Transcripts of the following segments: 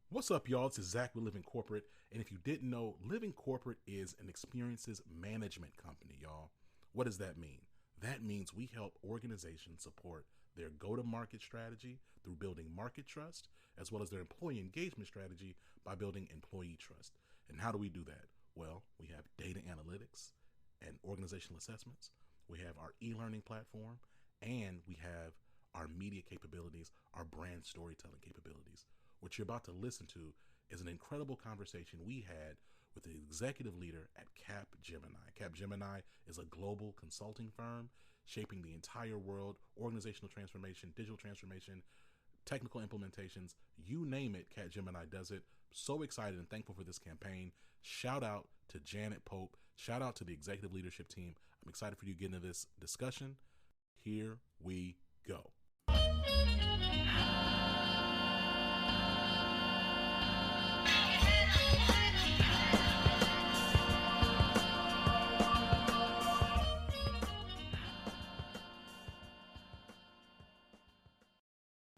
What's up, y'all? This is Zach with Living Corporate. And if you didn't know, Living Corporate is an experiences management company, y'all. What does that mean? That means we help organizations support their go-to-market strategy through building market trust, as well as their employee engagement strategy by building employee trust. And how do we do that? Well, we have data analytics and organizational assessments. We have our e-learning platform, and we have our media capabilities, our brand storytelling capabilities. What you're about to listen to is an incredible conversation we had with the executive leader at Cap Gemini. Cap Gemini is a global consulting firm shaping the entire world, organizational transformation, digital transformation, technical implementations, you name it, Cap Gemini does it. So excited and thankful for this campaign. Shout out to Janet Pope. Shout out to the executive leadership team. I'm excited for you to get into this discussion. Here we go.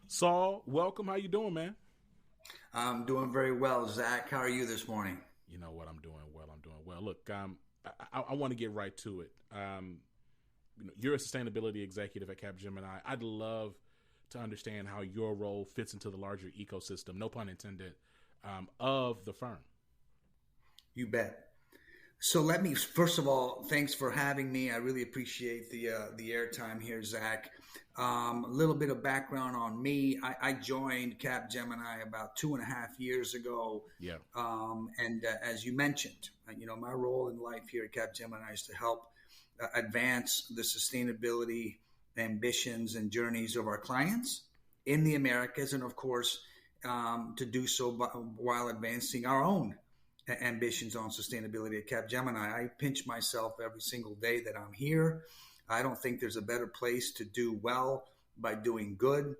Saul, welcome. How you doing, man? I'm doing very well, Zach. How are you this morning? You know what? I'm doing well. Look, I want to get right to it. You're a sustainability executive at Capgemini. I'd love to understand how your role fits into the larger ecosystem, no pun intended, of the firm. You bet. So let me, first of all, thanks for having me. I really appreciate the airtime here, Zach. A little bit of background on me. I joined Capgemini about 2.5 years ago. Yeah. And as you mentioned, my role in life here at Capgemini is to help advance the sustainability ambitions and journeys of our clients in the Americas, and of course, to do so while advancing our own ambitions on sustainability at Capgemini. I pinch myself every single day that I'm here. I don't think there's a better place to do well by doing good.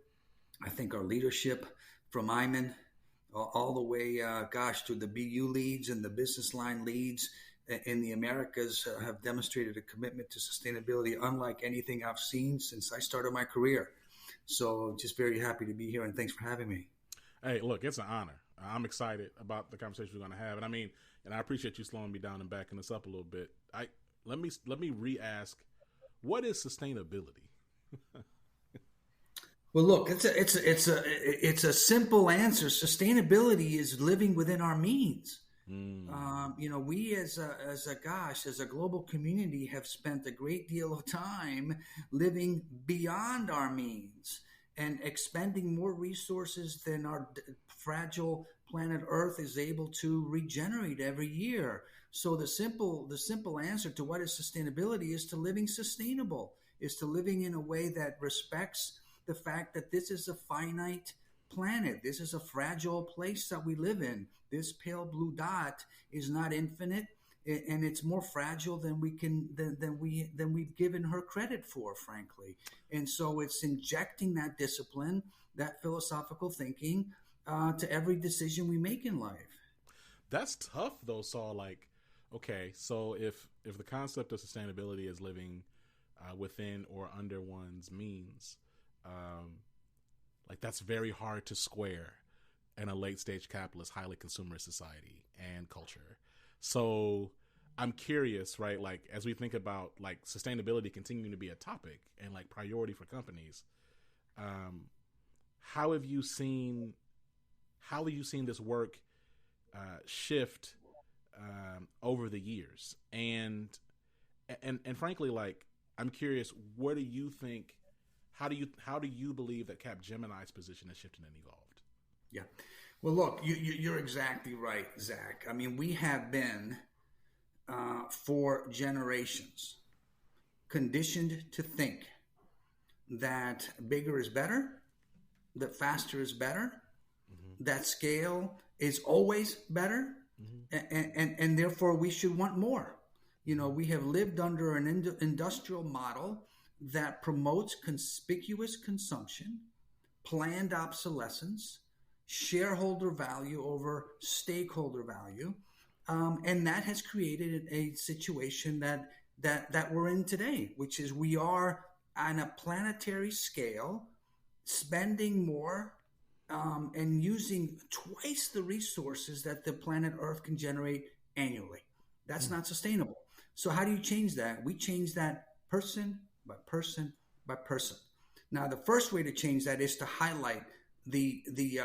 I think our leadership from Iman all the way, to the BU leads and the business line leads in the Americas have demonstrated a commitment to sustainability unlike anything I've seen since I started my career. So just very happy to be here, and thanks for having me. Hey, look, it's an honor. I'm excited about the conversation we're going to have, and I appreciate you slowing me down and backing us up a little bit. Let me re-ask, what is sustainability? Well, look, it's a simple answer. Sustainability is living within our means. We as a global community have spent a great deal of time living beyond our means and expending more resources than our fragile planet Earth is able to regenerate every year. So the simple answer to what is sustainability is to living sustainable, is to living in a way that respects the fact that this is a finite planet. This is a fragile place that we live in. This pale blue dot is not infinite, and it's more fragile than we've given her credit for, frankly. And so it's injecting that discipline, that philosophical thinking to every decision we make in life. That's tough, though, Saul. Like, okay, so if the concept of sustainability is living within or under one's means, that's very hard to square in a late stage capitalist, highly consumerist society and culture. So I'm curious, right? Like, as we think about sustainability continuing to be a topic and priority for companies, how have you seen this work shift over the years? And frankly, I'm curious, what do you think? How do you believe that Capgemini's position has shifted and evolved? Yeah. Well, look, you're exactly right, Zach. I mean, we have been, for generations, conditioned to think that bigger is better, that faster is better, that scale is always better, and therefore we should want more. We have lived under an industrial model that promotes conspicuous consumption, planned obsolescence, shareholder value over stakeholder value, and that has created a situation that we're in today, which is we are on a planetary scale spending more and using twice the resources that the planet Earth can generate annually. That's not sustainable. So how do you change that? We change that person by person by person. Now, the first way to change that is to highlight the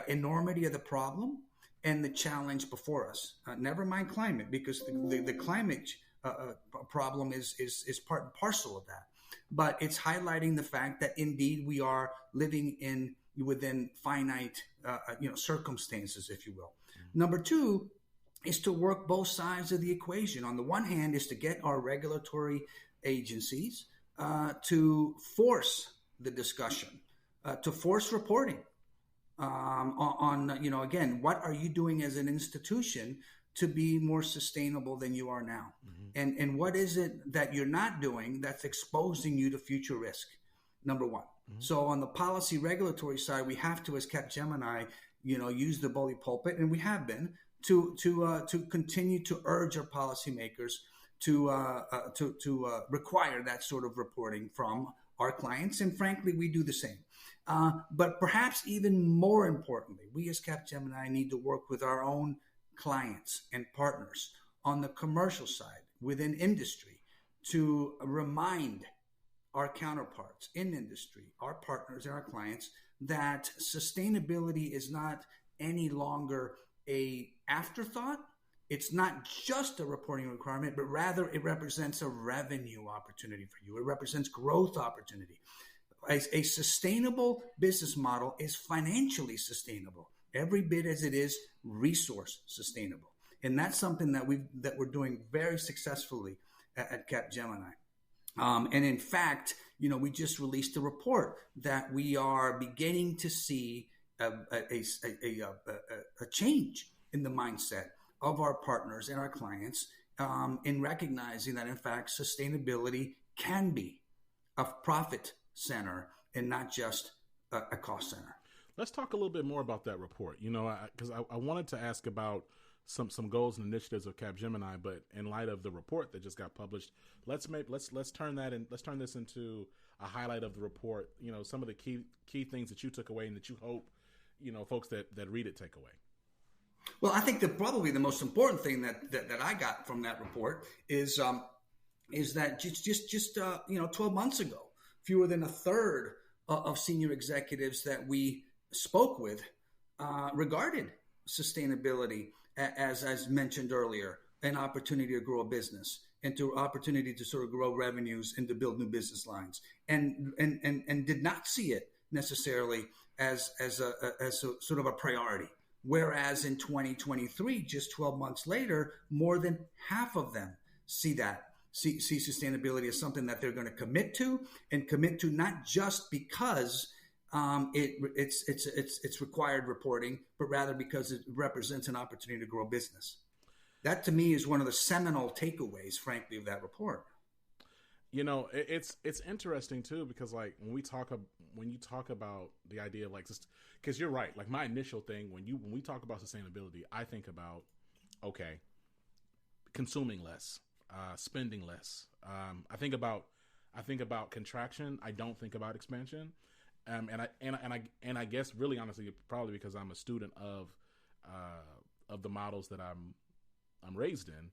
enormity of the problem and the challenge before us. Never mind climate, because the climate problem is part and parcel of that. But it's highlighting the fact that indeed we are living within finite circumstances, if you will. Number two is to work both sides of the equation. On the one hand is to get our regulatory agencies to force the discussion, to force reporting on again, what are you doing as an institution to be more sustainable than you are now? Mm-hmm. And what is it that you're not doing that's exposing you to future risk? Number one. Mm-hmm. So on the policy regulatory side, we have to, as Capgemini, use the bully pulpit, and we have been to continue to urge our policymakers to require that sort of reporting from our clients, and frankly, we do the same. But perhaps even more importantly, we as Capgemini need to work with our own clients and partners on the commercial side within industry to remind our counterparts in industry, our partners and our clients, that sustainability is not any longer a afterthought. It's not just a reporting requirement, but rather it represents a revenue opportunity for you. It represents growth opportunity. A sustainable business model is financially sustainable, every bit as it is resource sustainable. And that's something that we're doing very successfully at Capgemini. And in fact, we just released a report that we are beginning to see a change in the mindset of our partners and our clients in recognizing that, in fact, sustainability can be a profit center and not just a cost center. Let's talk a little bit more about that report. Because I wanted to ask about some goals and initiatives of Capgemini, but in light of the report that just got published, let's turn this into a highlight of the report. Some of the key things that you took away and that you hope folks that read it take away. Well, I think that probably the most important thing that I got from that report is that just 12 months ago, fewer than a third of senior executives that we spoke with regarded sustainability as mentioned earlier, an opportunity to grow a business and to opportunity to sort of grow revenues and to build new business lines, and did not see it necessarily as a sort of a priority. Whereas in 2023, just 12 months later, more than half of them see sustainability as something that they're going to commit to not just because it's required reporting, but rather because it represents an opportunity to grow business. That to me is one of the seminal takeaways, frankly, of that report. It's interesting too, because like when you talk about the idea of like, because you're right, like my initial thing when we talk about sustainability, I think about consuming less, spending less. I think about contraction. I don't think about expansion. And I guess really honestly, probably because I'm a student of the models that I'm raised in.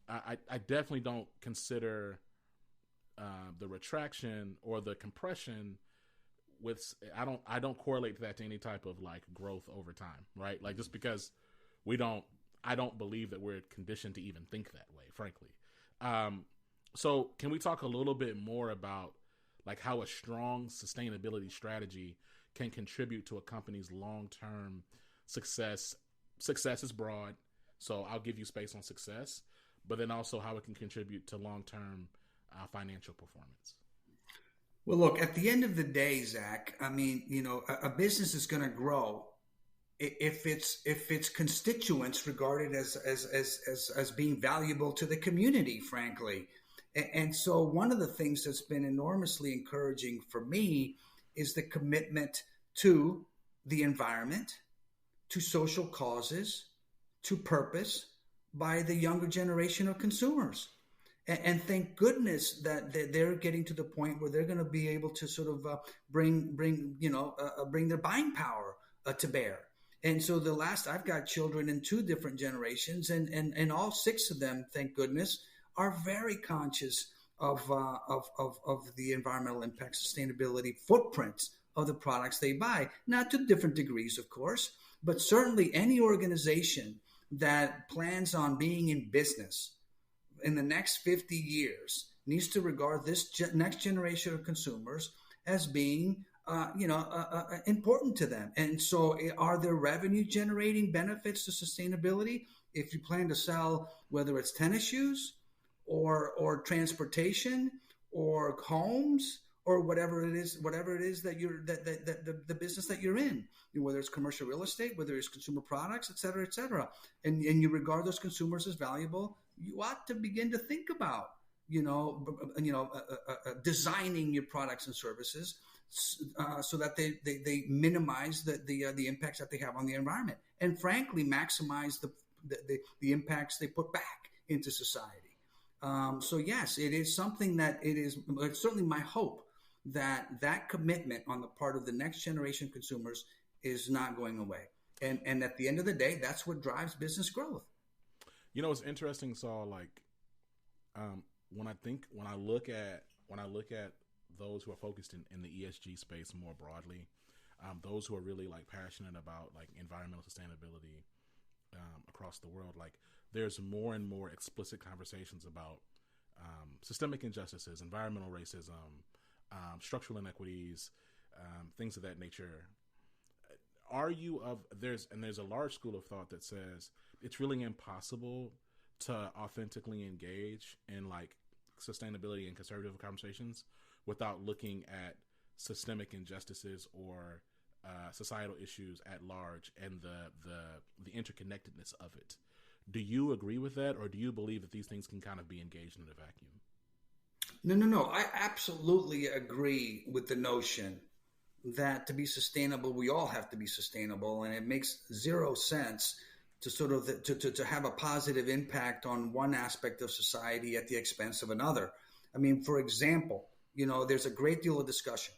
I definitely don't consider the retraction or the compression with I don't correlate that to any type of like growth over time, right? Like just because I don't believe that we're conditioned to even think that way, frankly. So can we talk a little bit more about like how a strong sustainability strategy can contribute to a company's long-term success? Success is broad, so I'll give you space on success, but then also how it can contribute to long-term financial performance. Well, look, at the end of the day, Zach, I mean, a business is going to grow if its constituents regard it as being valuable to the community, frankly. And so one of the things that's been enormously encouraging for me is the commitment to the environment, to social causes, to purpose by the younger generation of consumers. And thank goodness that they're getting to the point where they're going to be able to sort of bring their buying power to bear. And so I've got children in two different generations, and all six of them, thank goodness, are very conscious of the environmental impact, sustainability footprints of the products they buy. Not to different degrees, of course, but certainly any organization that plans on being in business in the next 50 years needs to regard this next generation of consumers as being important to them. And so are there revenue generating benefits to sustainability? If you plan to sell, whether it's tennis shoes or transportation or homes or whatever it is that you're the business that you're in, whether it's commercial real estate, whether it's consumer products, et cetera, and you regard those consumers as valuable, you ought to begin to think about designing your products and services so that they minimize the impacts that they have on the environment, and frankly maximize the impacts they put back into society. So yes, it is something that it's certainly my hope that commitment on the part of the next generation consumers is not going away. And at the end of the day, that's what drives business growth. It's interesting, Saul, like when I look at those who are focused in the ESG space more broadly, those who are really like passionate about like environmental sustainability across the world, like there's more and more explicit conversations about systemic injustices, environmental racism, structural inequities, things of that nature. There's a large school of thought that says it's really impossible to authentically engage in like sustainability and conservative conversations without looking at systemic injustices or societal issues at large and the interconnectedness of it. Do you agree with that, or do you believe that these things can kind of be engaged in a vacuum? No. I absolutely agree with the notion that to be sustainable, we all have to be sustainable, and it makes zero sense to sort of to have a positive impact on one aspect of society at the expense of another. I mean, for example, there's a great deal of discussion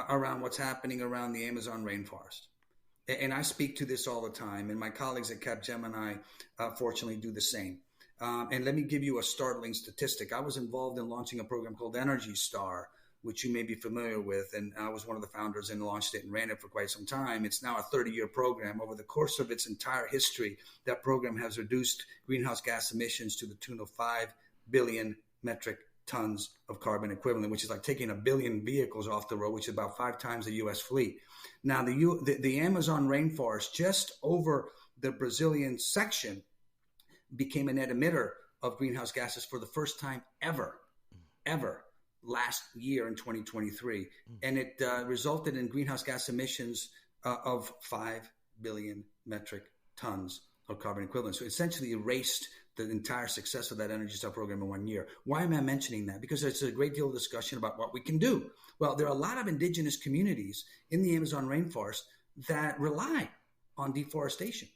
around what's happening around the Amazon rainforest. And I speak to this all the time, and my colleagues at Cap Gemini fortunately do the same. And let me give you a startling statistic. I was involved in launching a program called Energy Star, which you may be familiar with, and I was one of the founders and launched it and ran it for quite some time. It's now a 30-year program. Over the course of its entire history, that program has reduced greenhouse gas emissions to the tune of 5 billion metric tons of carbon equivalent, which is like taking 1 billion vehicles off the road, which is about 5 times the U.S. fleet. Now, the Amazon rainforest, just over the Brazilian section, became a net emitter of greenhouse gases for the first time ever, last year in 2023. And it resulted in greenhouse gas emissions of 5 billion metric tons of carbon equivalent. So essentially erased the entire success of that Energy Star program in 1 year. Why am I mentioning that? Because there's a great deal of discussion about what we can do. Well, there are a lot of indigenous communities in the Amazon rainforest that rely on deforestation,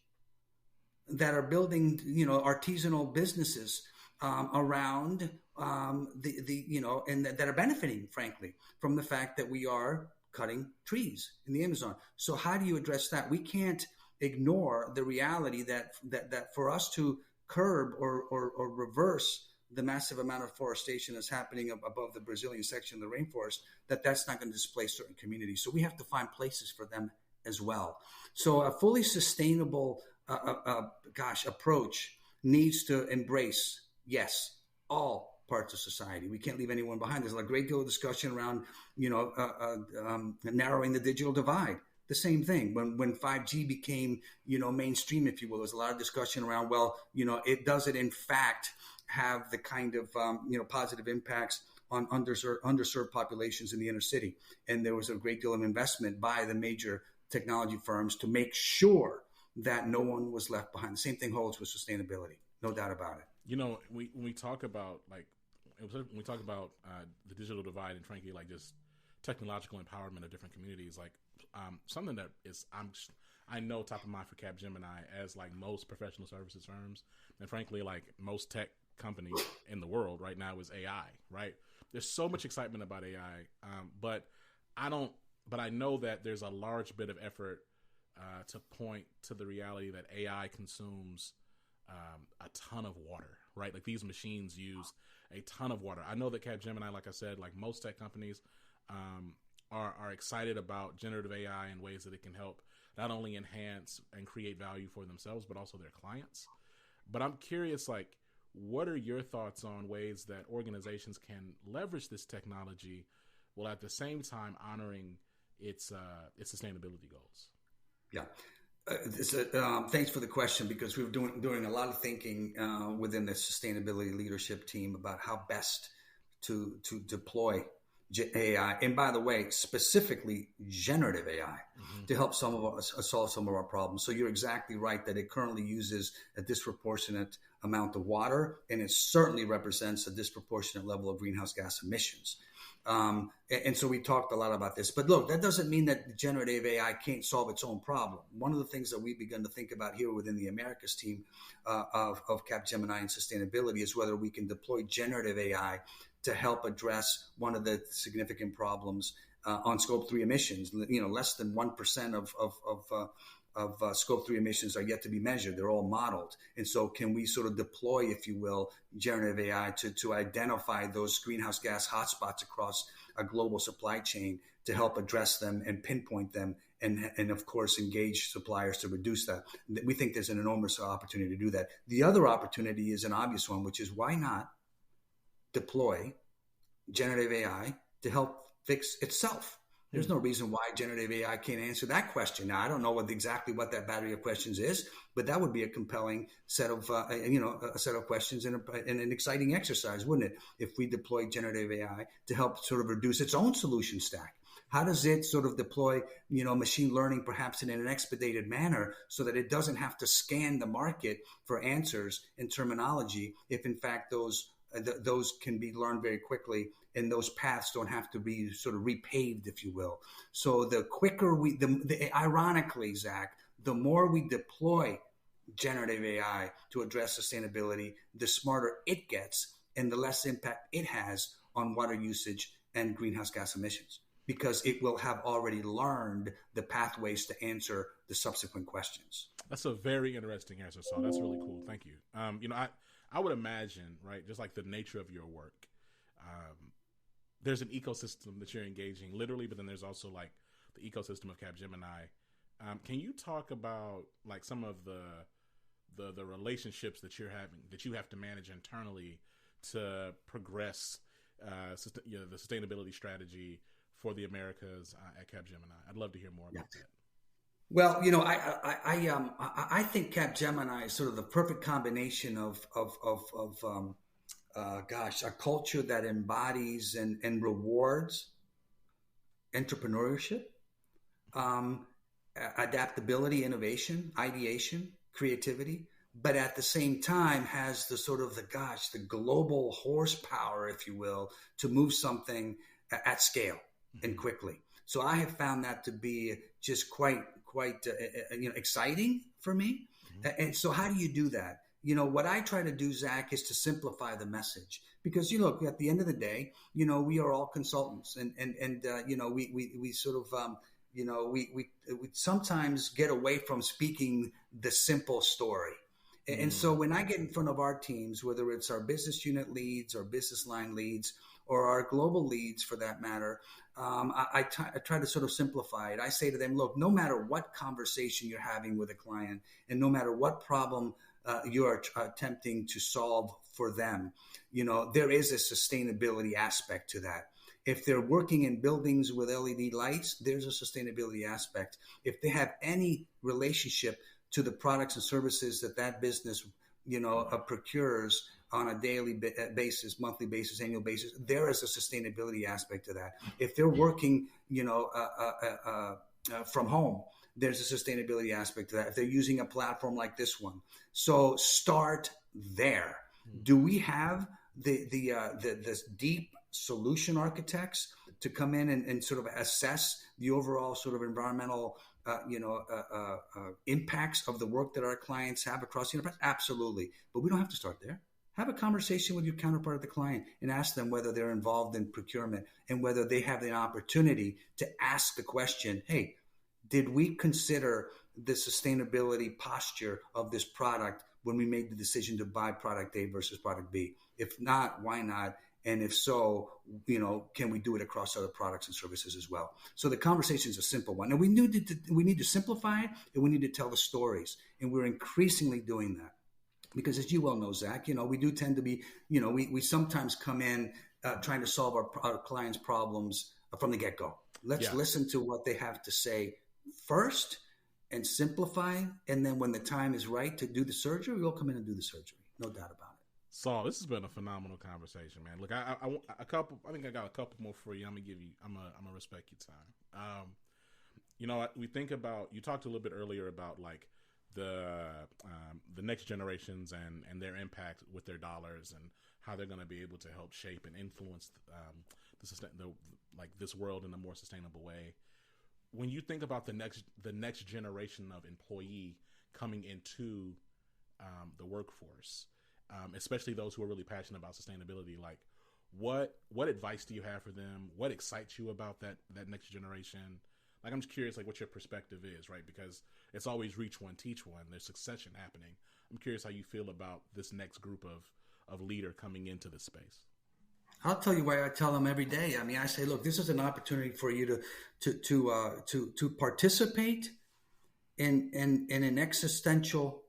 that are building, artisanal businesses around and that are benefiting, frankly, from the fact that we are cutting trees in the Amazon. So how do you address that? We can't ignore the reality that for us to curb or reverse the massive amount of forestation that's happening above the Brazilian section of the rainforest, that's not going to displace certain communities. So we have to find places for them as well. So a fully sustainable approach needs to embrace, yes, all parts of society. We can't leave anyone behind. There's a great deal of discussion around, narrowing the digital divide. The same thing when 5G became, mainstream, if you will, there's a lot of discussion around, does it in fact have the kind of, positive impacts on underserved populations in the inner city? And there was a great deal of investment by the major technology firms to make sure that no one was left behind. The same thing holds with sustainability, no doubt about it. When we talk about the digital divide and frankly, like just technological empowerment of different communities, like something that is I know top of mind for Cap Gemini, as like most professional services firms, and frankly, like most tech companies in the world right now, is AI. Right? There's so much excitement about AI, but I know that there's a large bit of effort to point to the reality that AI consumes a ton of water, right? Like these machines use a ton of water. I know that Capgemini, like I said, like most tech companies, are excited about generative AI in ways that it can help not only enhance and create value for themselves, but also their clients. But I'm curious, like, what are your thoughts on ways that organizations can leverage this technology while at the same time honoring its sustainability goals? Yeah. Thanks for the question, because we're doing a lot of thinking within the sustainability leadership team about how best to deploy AI, and by the way, specifically generative AI, to help some of us solve some of our problems. So you're exactly right that it currently uses a disproportionate amount of water, and it certainly represents a disproportionate level of greenhouse gas emissions. And so we talked a lot about this, but look, that doesn't mean that generative AI can't solve its own problem. One of the things that we've begun to think about here within the Americas team of Capgemini and sustainability is whether we can deploy generative AI to help address one of the significant problems on Scope 3 emissions. Less than 1% of Scope 3 emissions are yet to be measured. They're all modeled. And so can we sort of deploy, if you will, generative AI to identify those greenhouse gas hotspots across a global supply chain to help address them and pinpoint them, and of course, engage suppliers to reduce that. We think there's an enormous opportunity to do that. The other opportunity is an obvious one, which is why not deploy generative AI to help fix itself? There's no reason why generative AI can't answer that question. Now, I don't know exactly what that battery of questions is, but that would be a compelling set of, a set of questions and an exciting exercise, wouldn't it? If we deploy generative AI to help sort of reduce its own solution stack. How does it sort of deploy, machine learning perhaps in an expedited manner so that it doesn't have to scan the market for answers and terminology if in fact those can be learned very quickly, and those paths don't have to be sort of repaved, if you will. So the quicker ironically, Zach, the more we deploy generative AI to address sustainability, the smarter it gets and the less impact it has on water usage and greenhouse gas emissions, because it will have already learned the pathways to answer the subsequent questions. That's a very interesting answer, Saul. That's really cool. Thank you. I would imagine, right, just like the nature of your work, there's an ecosystem that you're engaging literally, but then there's also like the ecosystem of Capgemini. Can you talk about like some of the relationships that you're having, that you have to manage internally to progress the sustainability strategy for the Americas at Capgemini? I'd love to hear more about that. Well, I think Capgemini is sort of the perfect combination of a culture that embodies and rewards entrepreneurship, adaptability, innovation, ideation, creativity, but at the same time has the sort of the global horsepower, if you will, to move something at scale and quickly. So I have found that to be just quite exciting for me. And so how do you do that? What I try to do, Zach, is to simplify the message, because, look, at the end of the day, we are all consultants, and we sort of, we sometimes get away from speaking the simple story. And so when I get in front of our teams, whether it's our business unit leads or business line leads or our global leads for that matter, I try to sort of simplify it. I say to them, look, no matter what conversation you're having with a client and no matter what problem you are attempting to solve for them, there is a sustainability aspect to that. If they're working in buildings with LED lights, there's a sustainability aspect. If they have any relationship to the products and services that business, procures on a daily basis, monthly basis, annual basis, there is a sustainability aspect to that. If they're working, from home, there's a sustainability aspect to that. If they're using a platform like this one, so start there. Do we have this deep solution architects to come in and sort of assess the overall sort of environmental impacts of the work that our clients have across the enterprise? Absolutely. But we don't have to start there. Have a conversation with your counterpart at the client and ask them whether they're involved in procurement and whether they have the opportunity to ask the question, hey, did we consider the sustainability posture of this product when we made the decision to buy product A versus product B? If not, why not? And if so, can we do it across other products and services as well? So the conversation is a simple one. And we need to simplify it, and we need to tell the stories. And we're increasingly doing that. Because as you well know, Zach, we do tend to be, we sometimes come in trying to solve our clients' problems from the get-go. Let's listen to what they have to say first and simplify. And then when the time is right to do the surgery, we'll come in and do the surgery. No doubt about it. Saul, this has been a phenomenal conversation, man. Look, I think I got a couple more for you. I'm gonna respect your time. We think about, you talked a little bit earlier about like the next generations and their impact with their dollars and how they're going to be able to help shape and influence this world in a more sustainable way. When you think about the next generation of employee coming into the workforce, especially those who are really passionate about sustainability, like what advice do you have for them? What excites you about that next generation? Like, I'm just curious, like, what your perspective is, right? Because it's always reach one, teach one. There's succession happening. I'm curious how you feel about this next group of leader coming into this space. I'll tell you why I tell them every day. I mean, I say, look, this is an opportunity for you to participate in an existential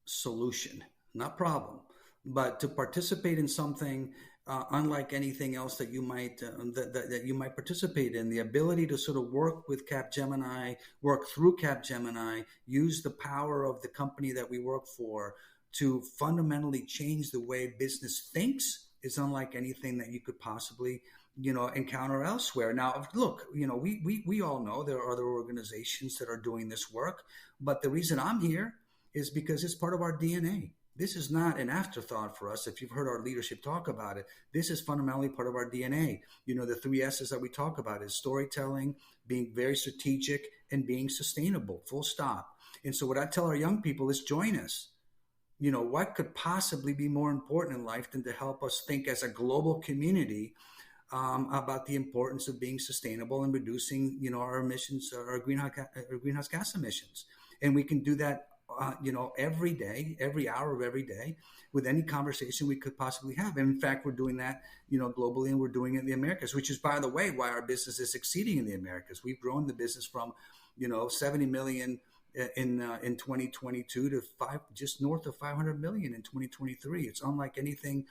solution, not problem, but to participate in something unlike anything else that you might that you might participate in. The ability to sort of work with Capgemini, work through Capgemini, use the power of the company that we work for to fundamentally change the way business thinks is unlike anything that you could possibly encounter elsewhere. Now, look, we all know there are other organizations that are doing this work, but the reason I'm here is because it's part of our DNA. This is not an afterthought for us. If you've heard our leadership talk about it, this is fundamentally part of our DNA. The 3 S's that we talk about is storytelling, being very strategic, and being sustainable, full stop. And so what I tell our young people is join us. What could possibly be more important in life than to help us think as a global community about the importance of being sustainable and reducing, our emissions, our greenhouse gas emissions. And we can do that every day, every hour of every day with any conversation we could possibly have. And in fact, we're doing that, globally, and we're doing it in the Americas, which is, by the way, why our business is succeeding in the Americas. We've grown the business from, 70 million in 2022 to just north of 500 million in 2023. It's unlike anything,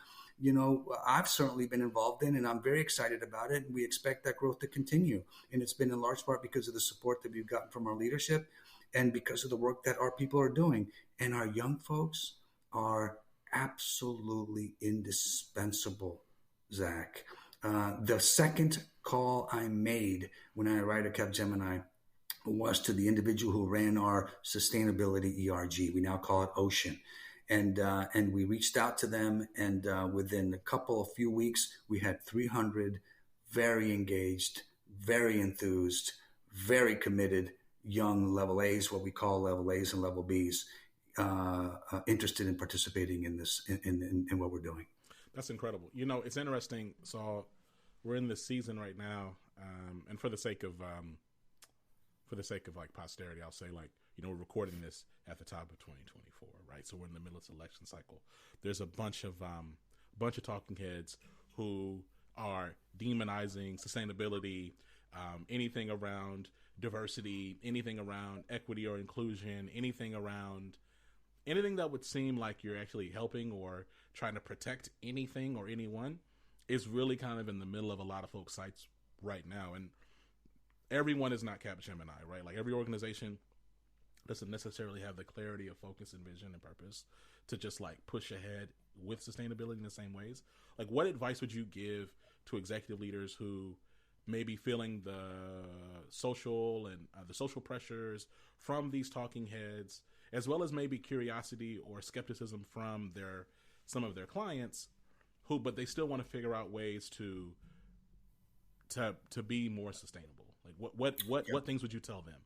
I've certainly been involved in, and I'm very excited about it. And we expect that growth to continue. And it's been in large part because of the support that we've gotten from our leadership, and because of the work that our people are doing. And our young folks are absolutely indispensable, Zach. The second call I made when I arrived at Capgemini was to the individual who ran our sustainability ERG. We now call it Ocean. And we reached out to them, and within a few weeks, we had 300 very engaged, very enthused, very committed young level A's, what we call level A's and level B's, interested in participating in this, in what we're doing. That's incredible. It's interesting. So we're in this season right now, and for the sake of like posterity, I'll say, like, we're recording this at the top of 2024, right? So we're in the middle of the election cycle. There's a bunch of talking heads who are demonizing sustainability, anything around diversity, anything around equity or inclusion, anything that would seem like you're actually helping or trying to protect anything or anyone is really kind of in the middle of a lot of folks' sites right now. And everyone is not Capgemini, right? Like, every organization doesn't necessarily have the clarity of focus and vision and purpose to just like push ahead with sustainability in the same ways. Like, what advice would you give to executive leaders who may be feeling the social pressures from these talking heads, as well as maybe curiosity or skepticism from some of their clients, but they still want to figure out ways to be more sustainable? Like, what things would you tell them?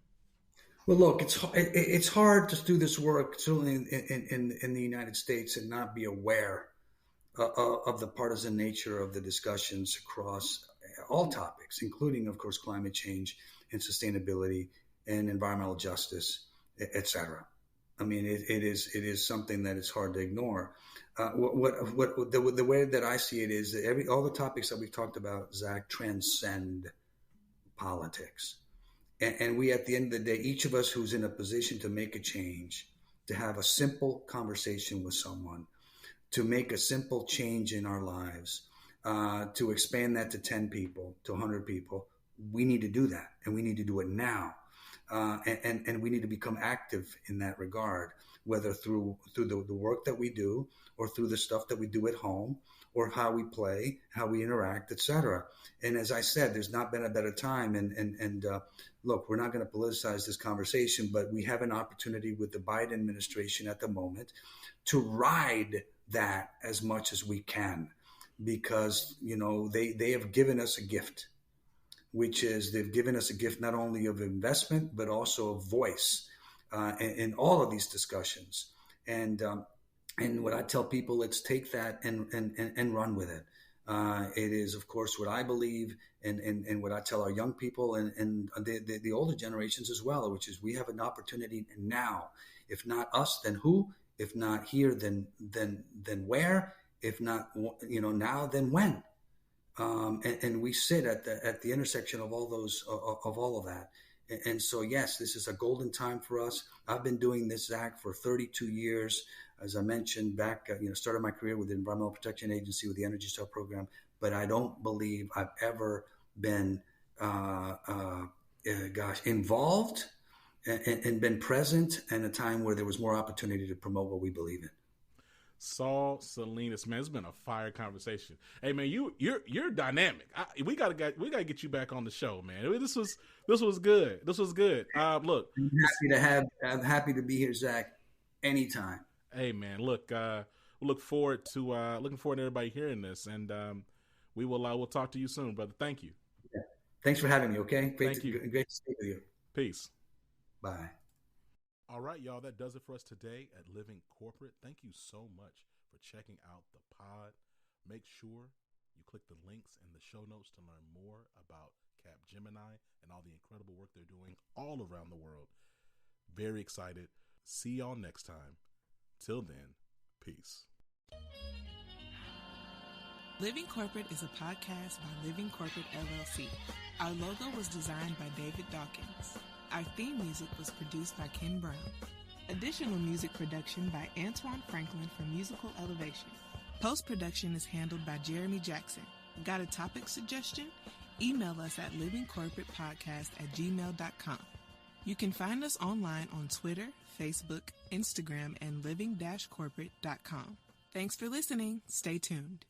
Well, look, it's hard to do this work, certainly in the United States, and not be aware of the partisan nature of the discussions across all topics, including, of course, climate change and sustainability and environmental justice. etc. I mean, it is something that is hard to ignore. The way that I see it is that all the topics that we've talked about, Zach, transcend politics. And we, at the end of the day, each of us who's in a position to make a change, to have a simple conversation with someone, to make a simple change in our lives, to expand that to 10 people, to 100 people, we need to do that. And we need to do it now. And we need to become active in that regard, whether through the work that we do or through the stuff that we do at home or how we play, how we interact, etc. And as I said, there's not been a better time. And look, we're not going to politicize this conversation, but we have an opportunity with the Biden administration at the moment to ride that as much as we can, because, they have given us a gift, which is they've given us a gift not only of investment, but also of voice in all of these discussions. And what I tell people, let's take that and run with it. It is, of course, what I believe and what I tell our young people and the older generations as well, which is we have an opportunity now. If not us, then who? If not here, then where? If not, now, then when? And we sit at the intersection of all of that. And so, yes, this is a golden time for us. I've been doing this, Zach, for 32 years. As I mentioned back, started my career with the Environmental Protection Agency with the Energy Star program, but I don't believe I've ever been, involved and been present in a time where there was more opportunity to promote what we believe in. Sol Salinas, man, it's been a fire conversation. Hey, man, you're dynamic. We gotta get you back on the show, man. This was good. This was good. Look, I'm happy to be here, Zach. Anytime. Hey, man, look, looking forward to everybody hearing this, and we'll talk to you soon, brother. Thank you. Yeah. Thanks for having me. Okay, Thank you. Great to speak with you. Peace. Bye. All right, y'all, that does it for us today at Living Corporate. Thank you so much for checking out the pod. Make sure you click the links in the show notes to learn more about Cap Gemini and all the incredible work they're doing all around the world. Very excited. See y'all next time. Till then, peace. Living Corporate is a podcast by Living Corporate LLC. Our logo was designed by David Dawkins. Our theme music was produced by Ken Brown. Additional music production by Antoine Franklin for Musical Elevation. Post-production is handled by Jeremy Jackson. Got a topic suggestion? Email us at livingcorporatepodcast@gmail.com. You can find us online on Twitter, Facebook, Instagram, and living-corporate.com. Thanks for listening. Stay tuned.